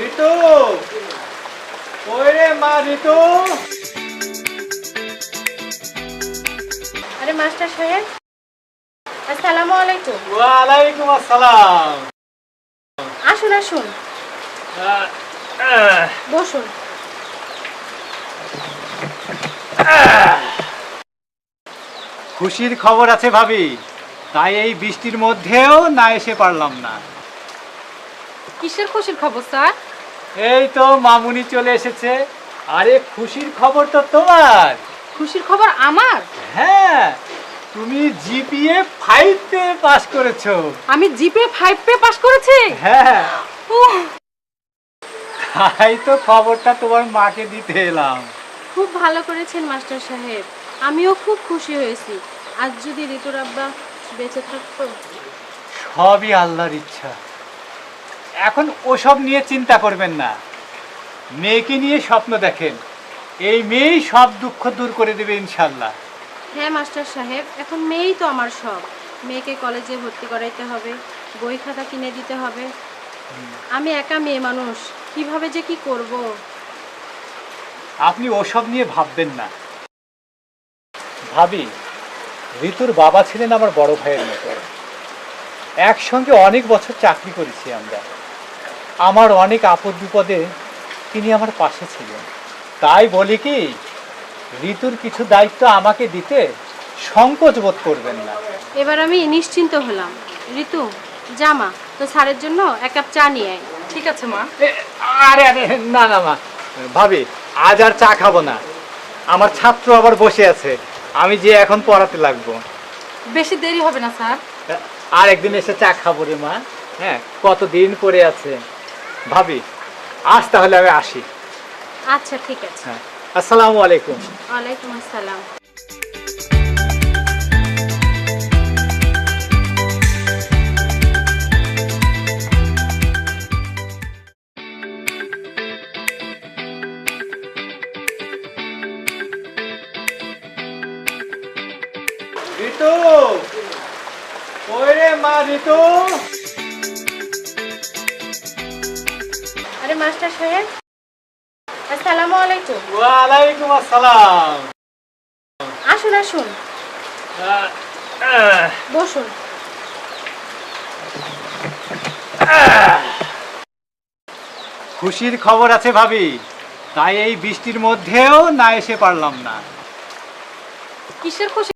ঋতু, কই রে মা ঋতু? আরে মাস্টার সাহেব, আসসালামু আলাইকুম। ওয়ালাইকুম আসসালাম। আসুন আসুন, বসুন। খুশির খবর আছে ভাবি, তাই এই বৃষ্টির মধ্যেও না এসে পারলাম না। কিসের খুশির খবর স্যার? এই তো মামুনি চলে এসেছে। আরে খুশির খবর তো তোমার। খুশির খবর আমার? হ্যাঁ, তুমি জিপিএ 5 পেয়ে পাস করেছো। আমি জিপে 5 পে পাস করেছি। হ্যাঁ, উহ, তাই তো খবরটা তোমার মাকে দিতে এলাম। খুব ভালো করেছেন মাস্টার সাহেব, আমিও খুব খুশি হয়েছি। আজ যদি ঋতুর আব্বা বেঁচে থাকতো। সবই আল্লাহর ইচ্ছা। এখন ওসব নিয়ে চিন্তা করবেন না, মেয়েকে নিয়ে স্বপ্ন দেখেন। এই মেয়েই সব দুঃখ দূর করে দেবে ইনশাল্লাহ। হ্যাঁ মাস্টার সাহেব, এখন মেয়েই তো আমার সব। মেয়েকে কলেজে ভর্তি করাইতে হবে, বই খাতা কিনে দিতে হবে। আমি একা মেয়ে মানুষ, কিভাবে যে কি করব। আপনি ওসব নিয়ে ভাববেন না ভাবি। ঋতুর বাবা ছিলেন আমার বড় ভাইয়ের মতো। একসঙ্গে অনেক বছর চাকরি করেছি আমরা। আমার অনেক আপদ বিপদে তিনি আমার পাশে ছিলেন। তাই বলি কি, ঋতুর কিছু দায়িত্ব আমাকে দিতে সংকোচ বোধ করবেন না। এবার আমি নিশ্চিন্ত হলাম। ঋতু, জামা তো স্যারের জন্য এক কাপ চা নিয়ে আয়। ঠিক আছে মা। আরে আরে, না না মা, ভাবি আজ আর চা খাবো না। আমার ছাত্র আবার বসে আছে, আমি যে এখন পড়াতে লাগবো। বেশি দেরি হবে না স্যার। আর একদিন এসে চা খাবো রে মা। হ্যাঁ, কতদিন পরে আছে। ভাবি আজ তাহলে আমি আসি। আচ্ছা ঠিক আছে। হ্যাঁ, আসসালামু আলাইকুম। ওয়ালাইকুম আসসালাম। ঋতু, কই রে মা ঋতু? আরে মাস্টার সাহেব, আসসালামু আলাইকুম। ওয়ালাইকুম আসসালাম। আসুন আসুন, বসুন। খুশির খবর আছে ভাবি, তাই এই বৃষ্টির মধ্যেও না এসে পারলাম না। কিসের খুশি?